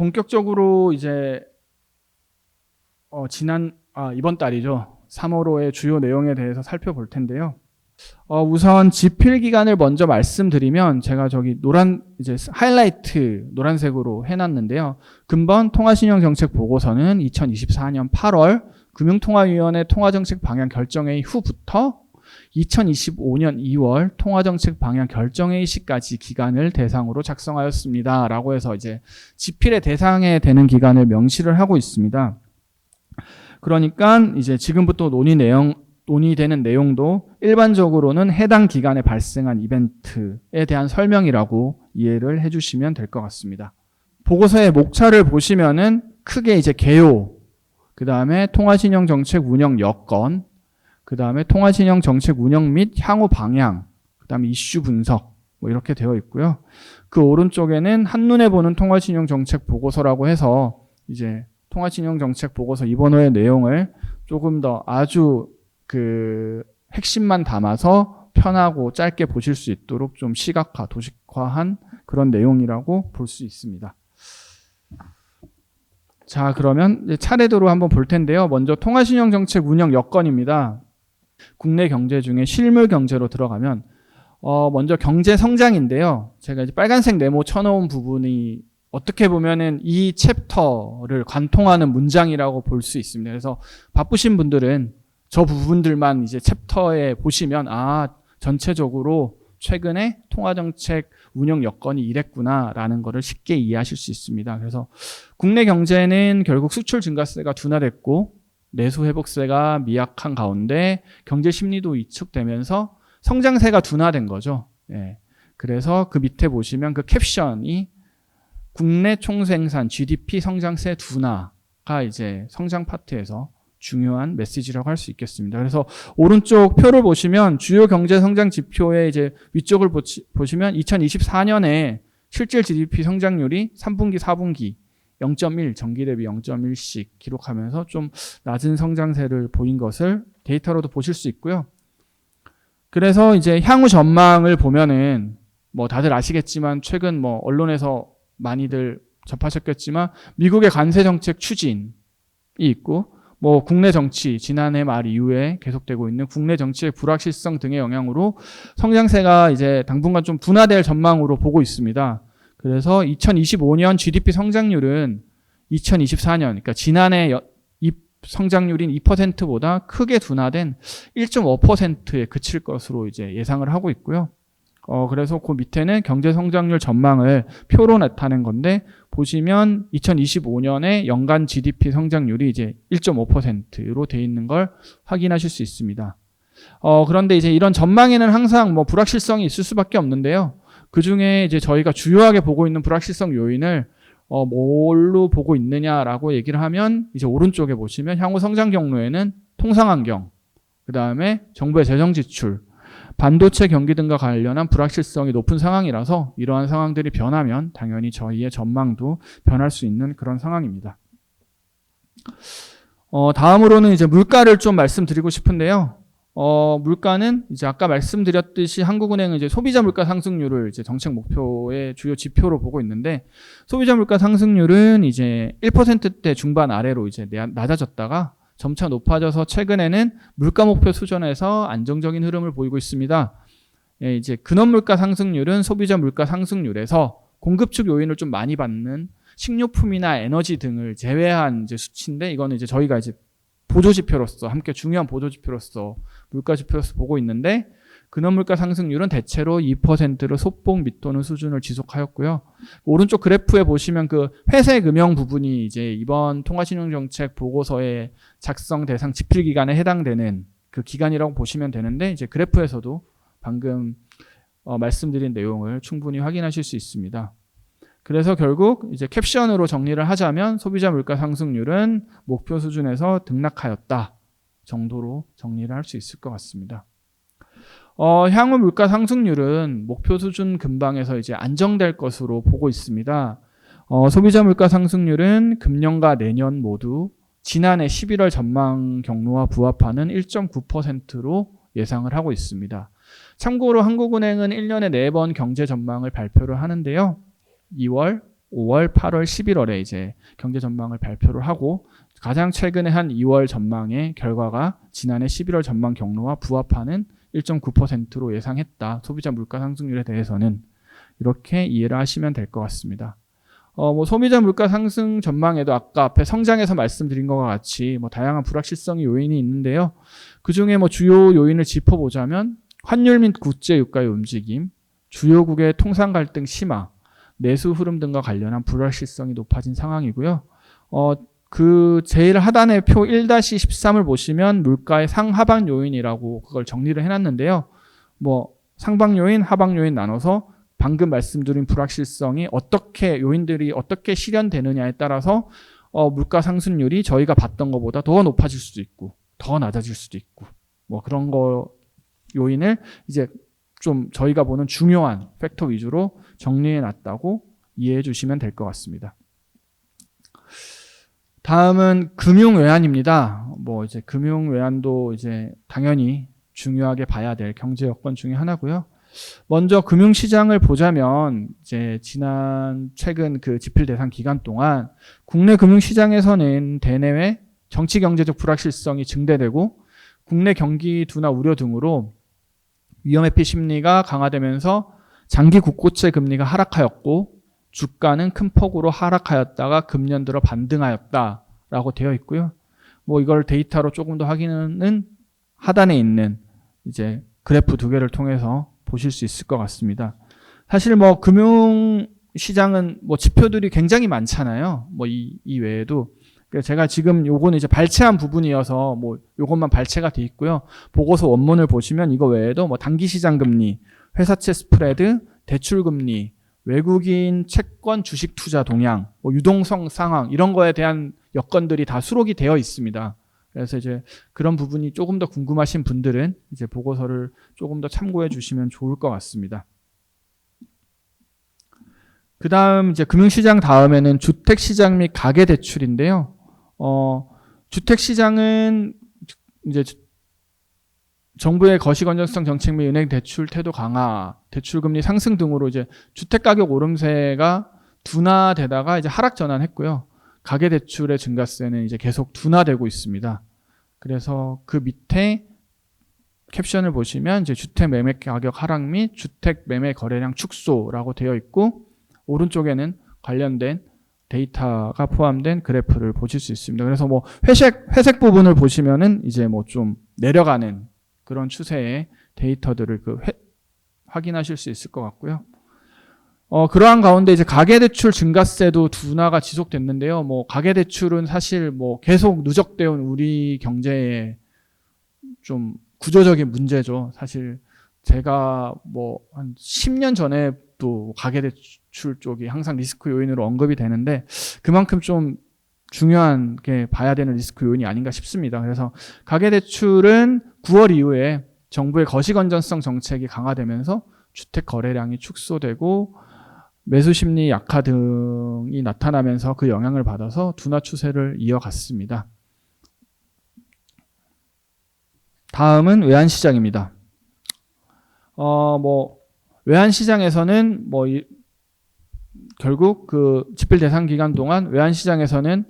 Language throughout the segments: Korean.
본격적으로 이제 이번 달이죠. 3월호의 주요 내용에 대해서 살펴볼 텐데요. 우선 지필 기간을 먼저 말씀드리면 제가 저기 하이라이트 노란색으로 해놨는데요. 근본 통화신용 정책 보고서는 2024년 8월 금융통화위원회 통화정책 방향 결정회의 후부터 2025년 2월 통화정책 방향 결정회의 시까지 기간을 대상으로 작성하였습니다. 라고 해서 이제 지필의 대상에 되는 기간을 명시를 하고 있습니다. 그러니까 이제 지금부터 논의되는 내용도 일반적으로는 해당 기간에 발생한 이벤트에 대한 설명이라고 이해를 해주시면 될 것 같습니다. 보고서의 목차를 보시면은 크게 이제 개요, 그 다음에 통화신용 정책 운영 여건, 그 다음에 통화신용 정책 운영 및 향후 방향, 그 다음에 이슈 분석 뭐 이렇게 되어 있고요. 그 오른쪽에는 한눈에 보는 통화신용 정책 보고서라고 해서 이제 통화신용 정책 보고서 이번 호의 내용을 조금 더 아주 핵심만 담아서 편하고 짧게 보실 수 있도록 좀 시각화, 도식화한 그런 내용이라고 볼 수 있습니다. 자, 그러면 이제 차례대로 한번 볼 텐데요. 먼저 통화신용 정책 운영 여건입니다. 국내 경제 중에 실물 경제로 들어가면 먼저 경제 성장인데요. 제가 이제 빨간색 네모 쳐놓은 부분이 어떻게 보면은 이 챕터를 관통하는 문장이라고 볼 수 있습니다. 그래서 바쁘신 분들은 저 부분들만 이제 챕터에 보시면 전체적으로 최근에 통화정책 운영 여건이 이랬구나라는 것을 쉽게 이해하실 수 있습니다. 그래서 국내 경제는 결국 수출 증가세가 둔화됐고 내수 회복세가 미약한 가운데 경제 심리도 위축되면서 성장세가 둔화된 거죠. 예. 그래서 그 밑에 보시면 그 캡션이 국내 총생산 GDP 성장세 둔화가 이제 성장 파트에서 중요한 메시지라고 할 수 있겠습니다. 그래서 오른쪽 표를 보시면 주요 경제 성장 지표의 이제 위쪽을 보시면 2024년에 실질 GDP 성장률이 3분기, 4분기 0.1, 전기 대비 0.1씩 기록하면서 좀 낮은 성장세를 보인 것을 데이터로도 보실 수 있고요. 그래서 이제 향후 전망을 보면은 뭐 다들 아시겠지만 최근 뭐 언론에서 많이들 접하셨겠지만 미국의 관세 정책 추진이 있고 뭐 국내 정치, 지난해 말 이후에 계속되고 있는 국내 정치의 불확실성 등의 영향으로 성장세가 이제 당분간 좀 둔화될 전망으로 보고 있습니다. 그래서 2025년 GDP 성장률은 2024년, 그러니까 지난해 성장률인 2%보다 크게 둔화된 1.5%에 그칠 것으로 이제 예상을 하고 있고요. 그래서 그 밑에는 경제 성장률 전망을 표로 나타낸 건데 보시면 2025년에 연간 GDP 성장률이 이제 1.5%로 돼 있는 걸 확인하실 수 있습니다. 그런데 이제 이런 전망에는 항상 뭐 불확실성이 있을 수밖에 없는데요. 그 중에 이제 저희가 주요하게 보고 있는 불확실성 요인을 뭘로 보고 있느냐라고 얘기를 하면 이제 오른쪽에 보시면 향후 성장 경로에는 통상환경, 그 다음에 정부의 재정 지출, 반도체 경기 등과 관련한 불확실성이 높은 상황이라서 이러한 상황들이 변하면 당연히 저희의 전망도 변할 수 있는 그런 상황입니다. 다음으로는 이제 물가를 좀 말씀드리고 싶은데요. 물가는 이제 아까 말씀드렸듯이 한국은행은 이제 소비자 물가 상승률을 이제 정책 목표의 주요 지표로 보고 있는데 소비자 물가 상승률은 이제 1%대 중반 아래로 이제 낮아졌다가 점차 높아져서 최근에는 물가 목표 수준에서 안정적인 흐름을 보이고 있습니다. 예, 이제 근원 물가 상승률은 소비자 물가 상승률에서 공급 측 요인을 좀 많이 받는 식료품이나 에너지 등을 제외한 이제 수치인데 이거는 이제 저희가 이제 보조 지표로서 함께 중요한 보조 지표로서 물가 지표로서 보고 있는데 근원 물가 상승률은 대체로 2%로 소폭 밑도는 수준을 지속하였고요. 오른쪽 그래프에 보시면 그 회색 음영 부분이 이제 이번 통화신용정책 보고서의 작성 대상 지필 기간에 해당되는 그 기간이라고 보시면 되는데 이제 그래프에서도 방금 말씀드린 내용을 충분히 확인하실 수 있습니다. 그래서 결국 이제 캡션으로 정리를 하자면 소비자 물가 상승률은 목표 수준에서 등락하였다 정도로 정리를 할 수 있을 것 같습니다. 향후 물가 상승률은 목표 수준 근방에서 이제 안정될 것으로 보고 있습니다. 소비자 물가 상승률은 금년과 내년 모두 지난해 11월 전망 경로와 부합하는 1.9%로 예상을 하고 있습니다. 참고로 한국은행은 1년에 4번 경제 전망을 발표를 하는데요. 2월, 5월, 8월, 11월에 이제 경제 전망을 발표를 하고 가장 최근에 한 2월 전망의 결과가 지난해 11월 전망 경로와 부합하는 1.9%로 예상했다. 소비자 물가 상승률에 대해서는 이렇게 이해를 하시면 될 것 같습니다. 뭐 소비자 물가 상승 전망에도 아까 앞에 성장에서 말씀드린 것과 같이 뭐 다양한 불확실성의 요인이 있는데요. 그 중에 뭐 주요 요인을 짚어보자면 환율 및 국제 유가의 움직임, 주요국의 통상 갈등 심화, 내수 흐름 등과 관련한 불확실성이 높아진 상황이고요. 그 제일 하단의 표 1-13을 보시면 물가의 상하방 요인이라고 그걸 정리를 해놨는데요. 뭐 상방 요인, 하방 요인 나눠서 방금 말씀드린 불확실성이 어떻게 요인들이 어떻게 실현되느냐에 따라서 물가 상승률이 저희가 봤던 것보다 더 높아질 수도 있고 더 낮아질 수도 있고 뭐 그런 거 요인을 이제 좀 저희가 보는 중요한 팩터 위주로 정리해 놨다고 이해해 주시면 될 것 같습니다. 다음은 금융 외환입니다. 뭐 이제 금융 외환도 이제 당연히 중요하게 봐야 될 경제 여건 중에 하나고요. 먼저 금융시장을 보자면 이제 최근 그 집필 대상 기간 동안 국내 금융시장에서는 대내외 정치 경제적 불확실성이 증대되고 국내 경기 둔화 우려 등으로 위험회피 심리가 강화되면서 장기 국고채 금리가 하락하였고 주가는 큰 폭으로 하락하였다가 금년 들어 반등하였다라고 되어 있고요. 뭐 이걸 데이터로 조금 더 확인은 하단에 있는 이제 그래프 두 개를 통해서 보실 수 있을 것 같습니다. 사실 뭐 금융 시장은 뭐 지표들이 굉장히 많잖아요. 뭐 이 외에도 제가 지금 요거는 이제 발췌한 부분이어서 뭐 요것만 발췌가 돼 있고요. 보고서 원문을 보시면 이거 외에도 뭐 단기 시장 금리, 회사채 스프레드, 대출 금리, 외국인 채권 주식 투자 동향, 뭐 유동성 상황 이런 거에 대한 여건들이 다 수록이 되어 있습니다. 그래서 이제 그런 부분이 조금 더 궁금하신 분들은 이제 보고서를 조금 더 참고해 주시면 좋을 것 같습니다. 그 다음 이제 금융시장 다음에는 주택시장 및 가계대출인데요. 주택시장은 이제 정부의 거시건전성 정책 및 은행 대출 태도 강화, 대출금리 상승 등으로 이제 주택가격 오름세가 둔화되다가 이제 하락 전환했고요. 가계대출의 증가세는 이제 계속 둔화되고 있습니다. 그래서 그 밑에 캡션을 보시면 이제 주택 매매 가격 하락 및 주택 매매 거래량 축소라고 되어 있고 오른쪽에는 관련된 데이터가 포함된 그래프를 보실 수 있습니다. 그래서 뭐 회색 부분을 보시면은 이제 뭐 좀 내려가는 그런 추세의 데이터들을 확인하실 수 있을 것 같고요. 그러한 가운데 이제 가계대출 증가세도 둔화가 지속됐는데요. 뭐 가계대출은 사실 뭐 계속 누적되어 온 우리 경제의 좀 구조적인 문제죠. 사실 제가 뭐 한 10년 전에도 가계대출 쪽이 항상 리스크 요인으로 언급이 되는데 그만큼 좀 중요한 게 봐야 되는 리스크 요인이 아닌가 싶습니다. 그래서 가계대출은 9월 이후에 정부의 거시건전성 정책이 강화되면서 주택 거래량이 축소되고 매수 심리 약화 등이 나타나면서 그 영향을 받아서 둔화 추세를 이어갔습니다. 다음은 외환시장입니다. 뭐 외환시장에서는 뭐 결국 그 집필 대상 기간 동안 외환시장에서는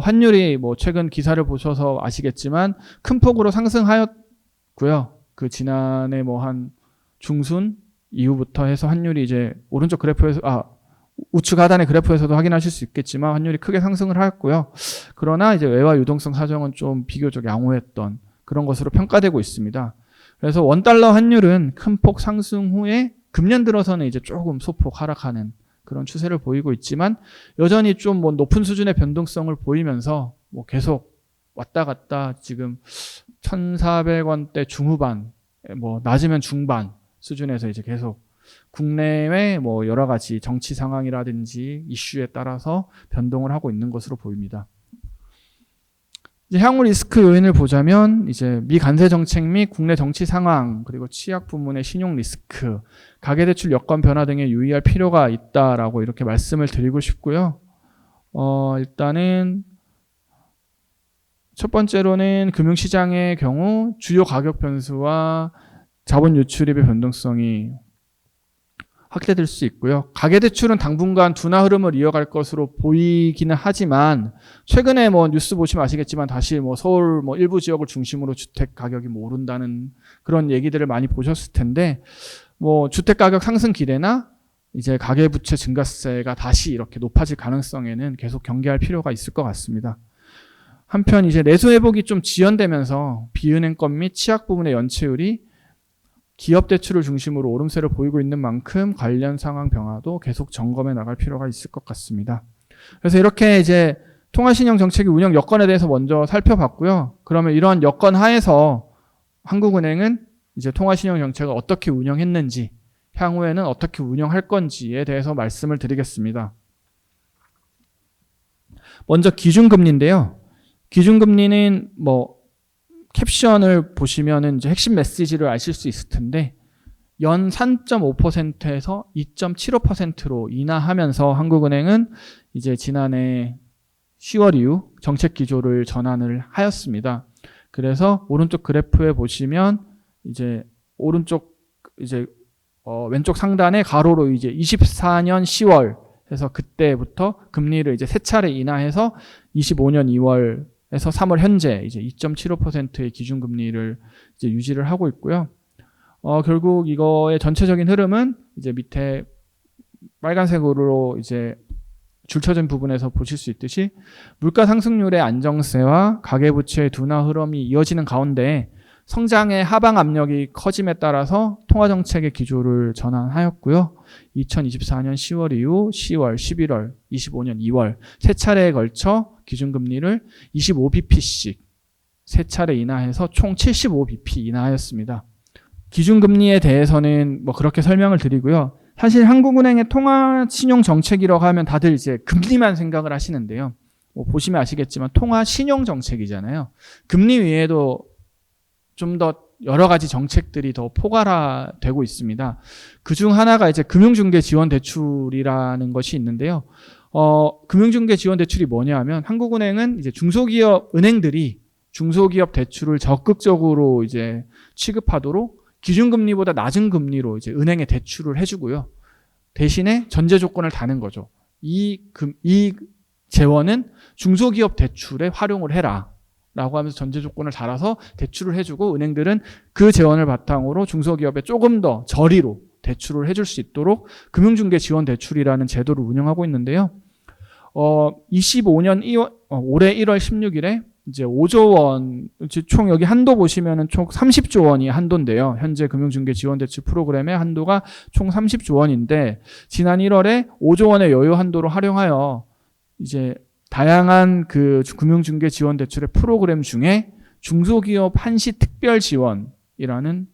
환율이 뭐 최근 기사를 보셔서 아시겠지만 큰 폭으로 상승하였고요. 그 지난해 뭐 한 중순 이후부터 해서 환율이 이제 오른쪽 그래프에서 우측 하단의 그래프에서도 확인하실 수 있겠지만 환율이 크게 상승을 하였고요. 그러나 이제 외화 유동성 사정은 좀 비교적 양호했던 그런 것으로 평가되고 있습니다. 그래서 원달러 환율은 큰 폭 상승 후에 금년 들어서는 이제 조금 소폭 하락하는 그런 추세를 보이고 있지만 여전히 좀 뭐 높은 수준의 변동성을 보이면서 뭐 계속 왔다 갔다 지금 1,400원대 중후반, 뭐 낮으면 중반 수준에서 이제 계속 국내외 뭐 여러 가지 정치 상황이라든지 이슈에 따라서 변동을 하고 있는 것으로 보입니다. 이제 향후 리스크 요인을 보자면 이제 미 관세 정책 및 국내 정치 상황 그리고 취약 부문의 신용 리스크, 가계대출 여건 변화 등에 유의할 필요가 있다라고 이렇게 말씀을 드리고 싶고요. 일단은 첫 번째로는 금융시장의 경우 주요 가격 변수와 자본 유출입의 변동성이 확대될 수 있고요. 가계대출은 당분간 둔화 흐름을 이어갈 것으로 보이기는 하지만 최근에 뭐 뉴스 보시면 아시겠지만 다시 뭐 서울 뭐 일부 지역을 중심으로 주택 가격이 뭐 오른다는 그런 얘기들을 많이 보셨을 텐데 뭐 주택 가격 상승 기대나 이제 가계부채 증가세가 다시 이렇게 높아질 가능성에는 계속 경계할 필요가 있을 것 같습니다. 한편 이제 내수 회복이 좀 지연되면서 비은행권 및 취약 부분의 연체율이 기업 대출을 중심으로 오름세를 보이고 있는 만큼 관련 상황 변화도 계속 점검해 나갈 필요가 있을 것 같습니다. 그래서 이렇게 이제 통화신용 정책의 운영 여건에 대해서 먼저 살펴봤고요. 그러면 이런 여건 하에서 한국은행은 이제 통화신용 정책을 어떻게 운영했는지, 향후에는 어떻게 운영할 건지에 대해서 말씀을 드리겠습니다. 먼저 기준금리인데요. 기준금리는 뭐 캡션을 보시면은 이제 핵심 메시지를 아실 수 있을 텐데 연 3.5%에서 2.75%로 인하하면서 한국은행은 이제 지난해 10월 이후 정책 기조를 전환을 하였습니다. 그래서 오른쪽 그래프에 보시면 이제 오른쪽 이제 왼쪽 상단에 가로로 이제 24년 10월 해서 그때부터 금리를 이제 세 차례 인하해서 25년 2월에서 3월 현재 이제 2.75%의 기준금리를 이제 유지를 하고 있고요. 결국 이거의 전체적인 흐름은 이제 밑에 빨간색으로 이제 줄쳐진 부분에서 보실 수 있듯이 물가 상승률의 안정세와 가계부채의 둔화 흐름이 이어지는 가운데 성장의 하방 압력이 커짐에 따라서 통화정책의 기조를 전환하였고요. 2024년 10월 이후 10월, 11월, 25년 2월 세 차례에 걸쳐 기준금리를 25bp씩 세 차례 인하해서 총 75bp 인하하였습니다. 기준금리에 대해서는 뭐 그렇게 설명을 드리고요. 사실 한국은행의 통화신용정책이라고 하면 다들 이제 금리만 생각을 하시는데요. 뭐 보시면 아시겠지만 통화신용정책이잖아요. 금리 위에도 좀 더 여러 가지 정책들이 더 포괄화되고 있습니다. 그중 하나가 이제 금융중개지원대출이라는 것이 있는데요. 금융중개지원대출이 뭐냐 하면 한국은행은 이제 중소기업 은행들이 중소기업 대출을 적극적으로 이제 취급하도록 기준금리보다 낮은 금리로 이제 은행에 대출을 해주고요. 대신에 전제 조건을 다는 거죠. 이 재원은 중소기업 대출에 활용을 해라. 라고 하면서 전제 조건을 달아서 대출을 해주고 은행들은 그 재원을 바탕으로 중소기업에 조금 더 저리로 대출을 해줄 수 있도록 금융중개지원대출이라는 제도를 운영하고 있는데요. 25년 올해 1월 16일에 이제 5조 원, 총 여기 한도 보시면은 총 30조 원이 한도인데요. 현재 금융중개지원대출 프로그램의 한도가 총 30조 원인데 지난 1월에 5조 원의 여유 한도로 활용하여 이제 다양한 그 금융중개 지원 대출의 프로그램 중에 중소기업 한시 특별 지원이라는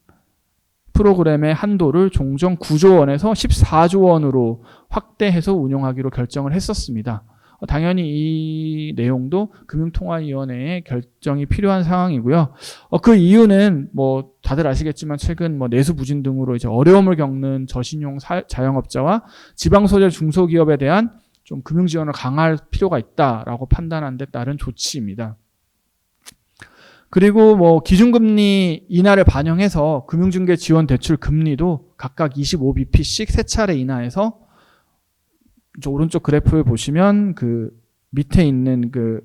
프로그램의 한도를 종전 9조 원에서 14조 원으로 확대해서 운용하기로 결정을 했었습니다. 당연히 이 내용도 금융통화위원회의 결정이 필요한 상황이고요. 그 이유는 뭐 다들 아시겠지만 최근 뭐 내수 부진 등으로 이제 어려움을 겪는 저신용 자영업자와 지방소재 중소기업에 대한 좀 금융 지원을 강화할 필요가 있다라고 판단한 데 따른 조치입니다. 그리고 뭐 기준금리 인하를 반영해서 금융중개 지원 대출 금리도 각각 25bp씩 세 차례 인하해서 오른쪽 그래프에 보시면 그 밑에 있는 그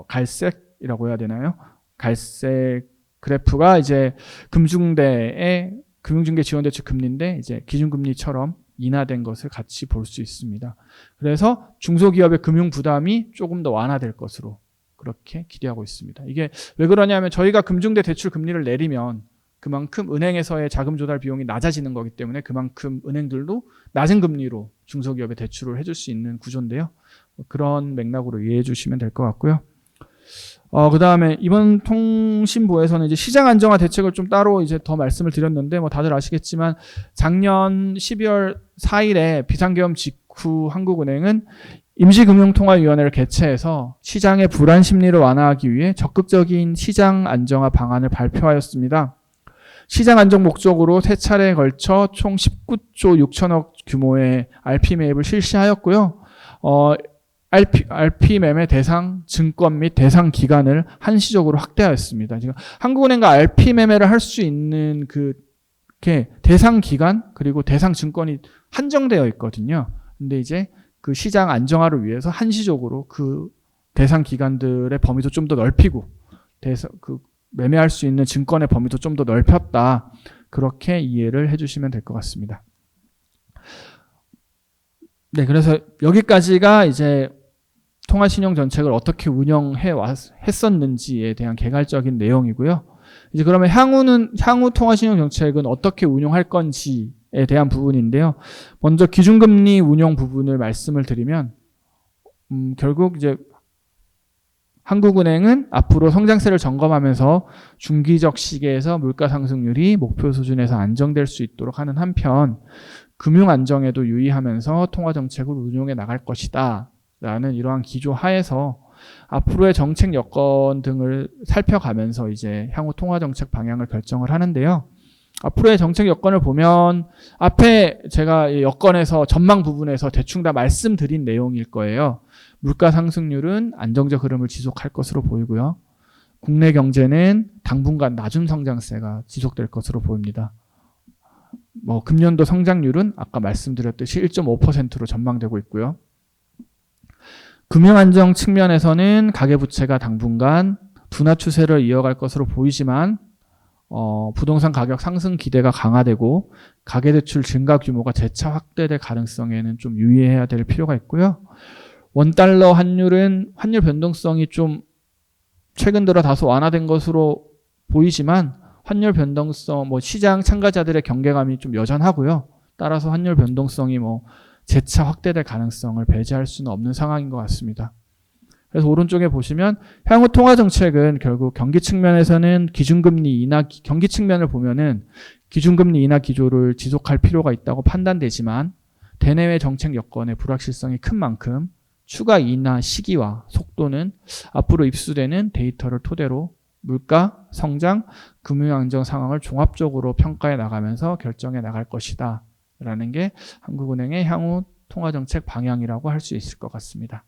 갈색이라고 해야 되나요? 갈색 그래프가 이제 금중대의 금융중개 지원 대출 금리인데 이제 기준금리처럼 인하된 것을 같이 볼 수 있습니다. 그래서 중소기업의 금융 부담이 조금 더 완화될 것으로 그렇게 기대하고 있습니다. 이게 왜 그러냐면 저희가 금중대 대출 금리를 내리면 그만큼 은행에서의 자금 조달 비용이 낮아지는 거기 때문에 그만큼 은행들도 낮은 금리로 중소기업에 대출을 해줄 수 있는 구조인데요. 그런 맥락으로 이해해 주시면 될 것 같고요. 그 다음에 이번 통신부에서는 이제 시장 안정화 대책을 좀 따로 이제 더 말씀을 드렸는데 뭐 다들 아시겠지만 작년 12월 4일에 비상계엄 직후 한국은행은 임시금융통화위원회를 개최해서 시장의 불안 심리를 완화하기 위해 적극적인 시장 안정화 방안을 발표하였습니다. 시장 안정 목적으로 세 차례에 걸쳐 총 19조 6천억 규모의 RP 매입을 실시하였고요. RP 매매 대상 증권 및 대상 기간을 한시적으로 확대하였습니다. 지금 한국은행과 RP 매매를 할 수 있는 그 이렇게 대상 기간 그리고 대상 증권이 한정되어 있거든요. 근데 이제 그 시장 안정화를 위해서 한시적으로 그 대상 기관들의 범위도 좀 더 넓히고 그 매매할 수 있는 증권의 범위도 좀 더 넓혔다. 그렇게 이해를 해주시면 될 것 같습니다. 네, 그래서 여기까지가 이제 통화신용정책을 어떻게 했었는지에 대한 개괄적인 내용이고요. 이제 그러면 향후 통화신용정책은 어떻게 운용할 건지에 대한 부분인데요. 먼저 기준금리 운용 부분을 말씀을 드리면, 결국 이제 한국은행은 앞으로 성장세를 점검하면서 중기적 시기에서 물가 상승률이 목표 수준에서 안정될 수 있도록 하는 한편, 금융 안정에도 유의하면서 통화 정책을 운용해 나갈 것이다 라는 이러한 기조 하에서 앞으로의 정책 여건 등을 살펴가면서 이제 향후 통화 정책 방향을 결정을 하는데요. 앞으로의 정책 여건을 보면 앞에 제가 여건에서 전망 부분에서 대충 다 말씀드린 내용일 거예요. 물가 상승률은 안정적 흐름을 지속할 것으로 보이고요. 국내 경제는 당분간 낮은 성장세가 지속될 것으로 보입니다. 금년도 성장률은 아까 말씀드렸듯이 1.5%로 전망되고 있고요. 금융 안정 측면에서는 가계부채가 당분간 둔화 추세를 이어갈 것으로 보이지만 부동산 가격 상승 기대가 강화되고 가계대출 증가 규모가 재차 확대될 가능성에는 좀 유의해야 될 필요가 있고요. 원달러 환율은 환율 변동성이 좀 최근 들어 다소 완화된 것으로 보이지만 환율 변동성, 시장 참가자들의 경계감이 좀 여전하고요. 따라서 환율 변동성이 재차 확대될 가능성을 배제할 수는 없는 상황인 것 같습니다. 그래서 오른쪽에 보시면 향후 통화 정책은 결국 경기 측면에서는 경기 측면을 보면은 기준금리 인하 기조를 지속할 필요가 있다고 판단되지만 대내외 정책 여건의 불확실성이 큰 만큼 추가 인하 시기와 속도는 앞으로 입수되는 데이터를 토대로 물가, 성장, 금융 안정 상황을 종합적으로 평가해 나가면서 결정해 나갈 것이다 라는 게 한국은행의 향후 통화정책 방향이라고 할 수 있을 것 같습니다.